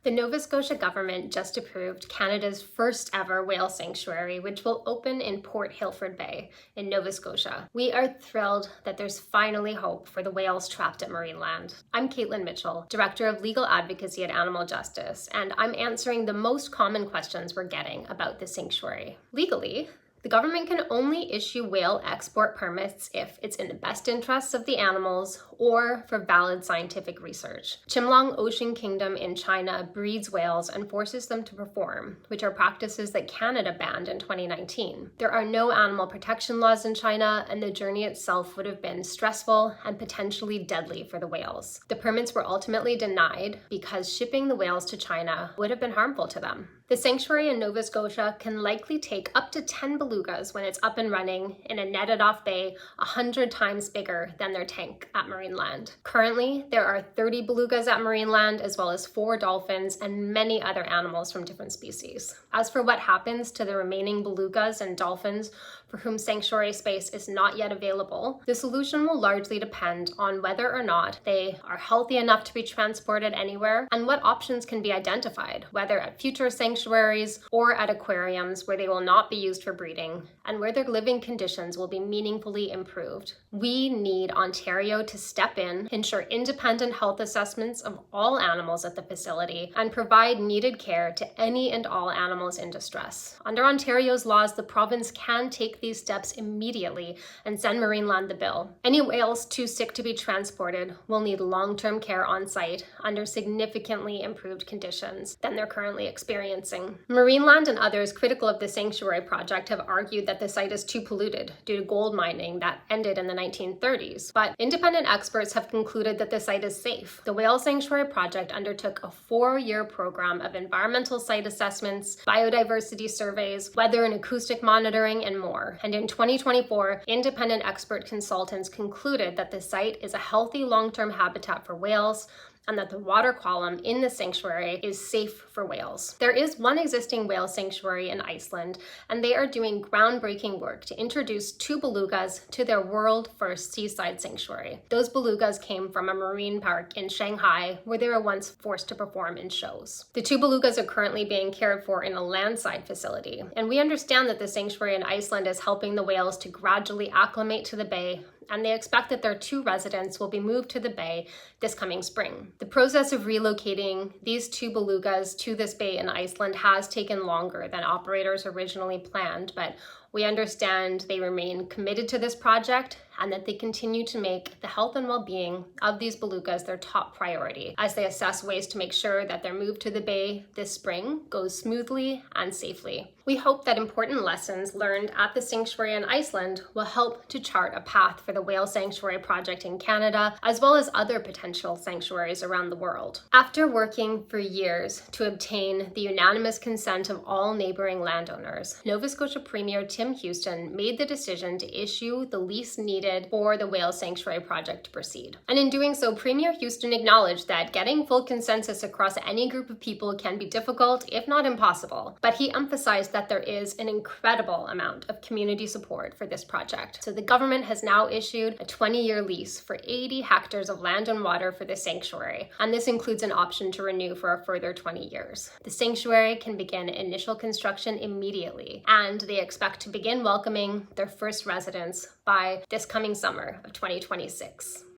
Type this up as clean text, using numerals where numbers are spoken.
The Nova Scotia government just approved Canada's first ever whale sanctuary, which will open in Port Hilford Bay in Nova Scotia. We are thrilled that there's finally hope for the whales trapped at Marineland. I'm Kaitlyn Mitchell, Director of Legal Advocacy at Animal Justice, and I'm answering the most common questions we're getting about the sanctuary. Legally, the government can only issue whale export permits if it's in the best interests of the animals or for valid scientific research. Chimelong Ocean Kingdom in China breeds whales and forces them to perform, which are practices that Canada banned in 2019. There are no animal protection laws in China, and the journey itself would have been stressful and potentially deadly for the whales. The permits were ultimately denied because shipping the whales to China would have been harmful to them. The sanctuary in Nova Scotia can likely take up to 10 belugas when it's up and running in a netted-off bay 100 times bigger than their tank at Marineland. Currently, there are 30 belugas at Marineland, as well as 4 dolphins and many other animals from different species. As for what happens to the remaining belugas and dolphins for whom sanctuary space is not yet available, the solution will largely depend on whether or not they are healthy enough to be transported anywhere and what options can be identified, whether at future sanctuaries or at aquariums where they will not be used for breeding and where their living conditions will be meaningfully improved. We need Ontario to step in, ensure independent health assessments of all animals at the facility, and provide needed care to any and all animals in distress. Under Ontario's laws, the province can take these steps immediately and send Marineland the bill. Any whales too sick to be transported will need long-term care on site under significantly improved conditions than they're currently experiencing. Marineland and others critical of the sanctuary project have argued that the site is too polluted due to gold mining that ended in the 1930s, but independent experts have concluded that the site is safe. The whale sanctuary project undertook a 4-year program of environmental site assessments, biodiversity surveys, weather and acoustic monitoring, and more. And in 2024, independent expert consultants concluded that the site is a healthy long-term habitat for whales and that the water column in the sanctuary is safe for whales. There is one existing whale sanctuary in Iceland, and they are doing groundbreaking work to introduce 2 belugas to their world-first seaside sanctuary. Those belugas came from a marine park in Shanghai, where they were once forced to perform in shows. The 2 belugas are currently being cared for in a landside facility, and we understand that the sanctuary in Iceland is helping the whales to gradually acclimate to the bay, and they expect that their 2 residents will be moved to the bay this coming spring. The process of relocating these 2 belugas to this bay in Iceland has taken longer than operators originally planned, but we understand they remain committed to this project and that they continue to make the health and well-being of these belugas their top priority as they assess ways to make sure that their move to the bay this spring goes smoothly and safely. We hope that important lessons learned at the sanctuary in Iceland will help to chart a path for the whale sanctuary project in Canada, as well as other potential sanctuaries around the world. After working for years to obtain the unanimous consent of all neighboring landowners, Nova Scotia Premier Tim Houston made the decision to issue the lease needed for the whale sanctuary project to proceed. And in doing so, Premier Houston acknowledged that getting full consensus across any group of people can be difficult, if not impossible. But he emphasized that there is an incredible amount of community support for this project. So the government has now issued a 20-year lease for 80 hectares of land and water for the sanctuary, and this includes an option to renew for a further 20 years. The sanctuary can begin initial construction immediately, and they expect to begin welcoming their first residents by this coming summer of 2026.